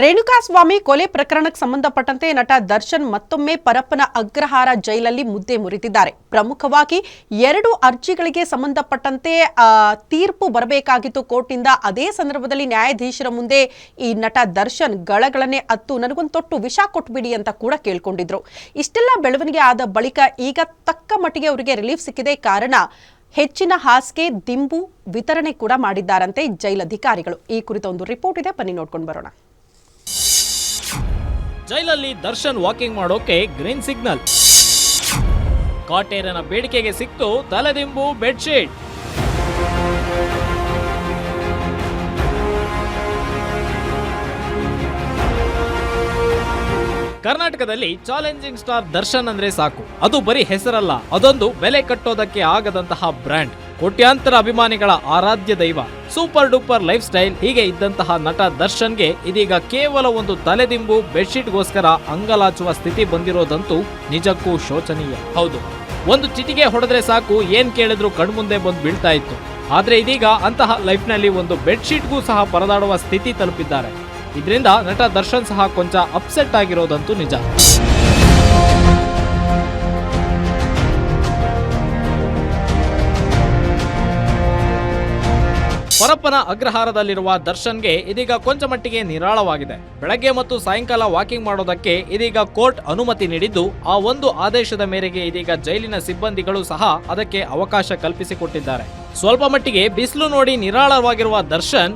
ರೇಣುಕಾಸ್ವಾಮಿ ಕೊಲೆ ಪ್ರಕರಣಕ್ಕೆ ಸಂಬಂಧಪಟ್ಟಂತೆ ನಟ ದರ್ಶನ್ ಮತ್ತೊಮ್ಮೆ ಪರಪ್ಪನ ಅಗ್ರಹಾರ ಜೈಲಲ್ಲಿ ಮುದ್ದೆ ಮುರಿದಿದ್ದಾರೆ. ಪ್ರಮುಖವಾಗಿ 2 ಅರ್ಜಿಗಳಿಗೆ ಸಂಬಂಧಪಟ್ಟಂತೆ ತೀರ್ಪು ಬರಬೇಕಾಗಿತ್ತು ಕೋರ್ಟ್ನಿಂದ. ಅದೇ ಸಂದರ್ಭದಲ್ಲಿ ನ್ಯಾಯಾಧೀಶರ ಮುಂದೆ ಈ ನಟ ದರ್ಶನ್ ಗಳಗಳನ್ನೇ ಅತ್ತು ನನಗೊಂದು ತೊಟ್ಟು ವಿಷ ಕೊಟ್ಬಿಡಿ ಅಂತ ಕೂಡ ಕೇಳ್ಕೊಂಡಿದ್ರು. ಇಷ್ಟೆಲ್ಲ ಬೆಳವಣಿಗೆ ಆದ ಬಳಿಕ ಈಗ ತಕ್ಕ ಮಟ್ಟಿಗೆ ಅವರಿಗೆ ರಿಲೀಫ್ ಸಿಕ್ಕಿದೆ. ಕಾರಣ ಹೆಚ್ಚಿನ ಹಾಸಿಗೆ ದಿಂಬು ವಿತರಣೆ ಕೂಡ ಮಾಡಿದ್ದಾರಂತೆ ಜೈಲಧಿಕಾರಿಗಳು. ಈ ಕುರಿತ ಒಂದು ರಿಪೋರ್ಟ್ ಇದೆ, ಬನ್ನಿ ನೋಡ್ಕೊಂಡು ಬರೋಣ. ಜೈಲಲ್ಲಿ ದರ್ಶನ್ ವಾಕಿಂಗ್ ಮಾಡೋಕೆ ಗ್ರೀನ್ ಸಿಗ್ನಲ್. ಕಾಟೇರನ ಬೇಡಿಕೆಗೆ ಸಿಕ್ತು ತಲೆದಿಂಬು ಬೆಡ್ಶೀಟ್. ಕರ್ನಾಟಕದಲ್ಲಿ ಚಾಲೆಂಜಿಂಗ್ ಸ್ಟಾರ್ ದರ್ಶನ್ ಅಂದ್ರೆ ಸಾಕು, ಅದು ಬರೀ ಹೆಸರಲ್ಲ, ಅದೊಂದು ಬೆಲೆ ಕಟ್ಟೋದಕ್ಕೆ ಆಗದಂತಹ ಬ್ರ್ಯಾಂಡ್. ಕೋಟ್ಯಾಂತರ ಅಭಿಮಾನಿಗಳ ಆರಾಧ್ಯ ದೈವ, ಸೂಪರ್ ಡೂಪರ್ ಲೈಫ್ ಸ್ಟೈಲ್. ಹೀಗೆ ಇದ್ದಂತಹ ನಟ ದರ್ಶನ್ಗೆ ಇದೀಗ ಕೇವಲ ಒಂದು ತಲೆದಿಂಬು ಬೆಡ್ಶೀಟ್ಗೋಸ್ಕರ ಅಂಗಲಾಚುವ ಸ್ಥಿತಿ ಬಂದಿರೋದಂತೂ ನಿಜಕ್ಕೂ ಶೋಚನೀಯ. ಹೌದು, ಒಂದು ಚಿಟಿಕೆ ಹೊಡೆದ್ರೆ ಸಾಕು ಏನ್ ಕೇಳಿದ್ರು ಕಣ್ಮುಂದೆ ಬಂದು ಬೀಳ್ತಾ ಇತ್ತು. ಆದ್ರೆ ಇದೀಗ ಅಂತಹ ಲೈಫ್ನಲ್ಲಿ ಒಂದು ಬೆಡ್ಶೀಟ್ಗೂ ಸಹ ಪರದಾಡುವ ಸ್ಥಿತಿ ತಲುಪಿದ್ದಾರೆ. ಇದರಿಂದ ನಟ ದರ್ಶನ್ ಸಹ ಕೊಂಚ ಅಪ್ಸೆಟ್ ಆಗಿರೋದಂತೂ ನಿಜ. ಪರಪ್ಪನ ಅಗ್ರಹಾರದಲ್ಲಿರುವ ದರ್ಶನ್ಗೆ ಇದೀಗ ಕೊಂಚ ಮಟ್ಟಿಗೆ ನಿರಾಳವಾಗಿದೆ. ಬೆಳಗ್ಗೆ ಮತ್ತು ಸಾಯಂಕಾಲ ವಾಕಿಂಗ್ ಮಾಡೋದಕ್ಕೆ ಇದೀಗ ಕೋರ್ಟ್ ಅನುಮತಿ ನೀಡಿದ್ದು, ಆ ಒಂದು ಆದೇಶದ ಮೇರೆಗೆ ಇದೀಗ ಜೈಲಿನ ಸಿಬ್ಬಂದಿಗಳು ಸಹ ಅದಕ್ಕೆ ಅವಕಾಶ ಕಲ್ಪಿಸಿಕೊಟ್ಟಿದ್ದಾರೆ. ಸ್ವಲ್ಪ ಮಟ್ಟಿಗೆ ಬಿಸಿಲು ನೋಡಿ ನಿರಾಳವಾಗಿರುವ ದರ್ಶನ್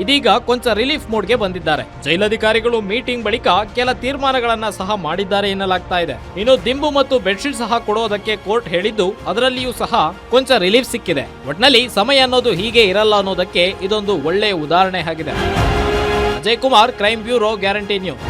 ಇದೀಗ ಕೊಂಚ ರಿಲೀಫ್ ಮೋಡ್ಗೆ ಬಂದಿದ್ದಾರೆ. ಜೈಲಧಿಕಾರಿಗಳು ಮೀಟಿಂಗ್ ಬಳಿಕ ಕೆಲ ತೀರ್ಮಾನಗಳನ್ನ ಸಹ ಮಾಡಿದ್ದಾರೆ ಎನ್ನಲಾಗ್ತಾ ಇದೆ. ಇನ್ನು ದಿಂಬು ಮತ್ತು ಬೆಡ್ಶೀಟ್ ಸಹ ಕೊಡೋದಕ್ಕೆ ಕೋರ್ಟ್ ಹೇಳಿದ್ದು, ಅದರಲ್ಲಿಯೂ ಸಹ ಕೊಂಚ ರಿಲೀಫ್ ಸಿಕ್ಕಿದೆ. ಒಟ್ನಲ್ಲಿ ಸಮಯ ಅನ್ನೋದು ಹೀಗೆ ಇರಲ್ಲ ಅನ್ನೋದಕ್ಕೆ ಇದೊಂದು ಒಳ್ಳೆಯ ಉದಾಹರಣೆ ಆಗಿದೆ. Ajay Kumar, crime bureau, guarantee news.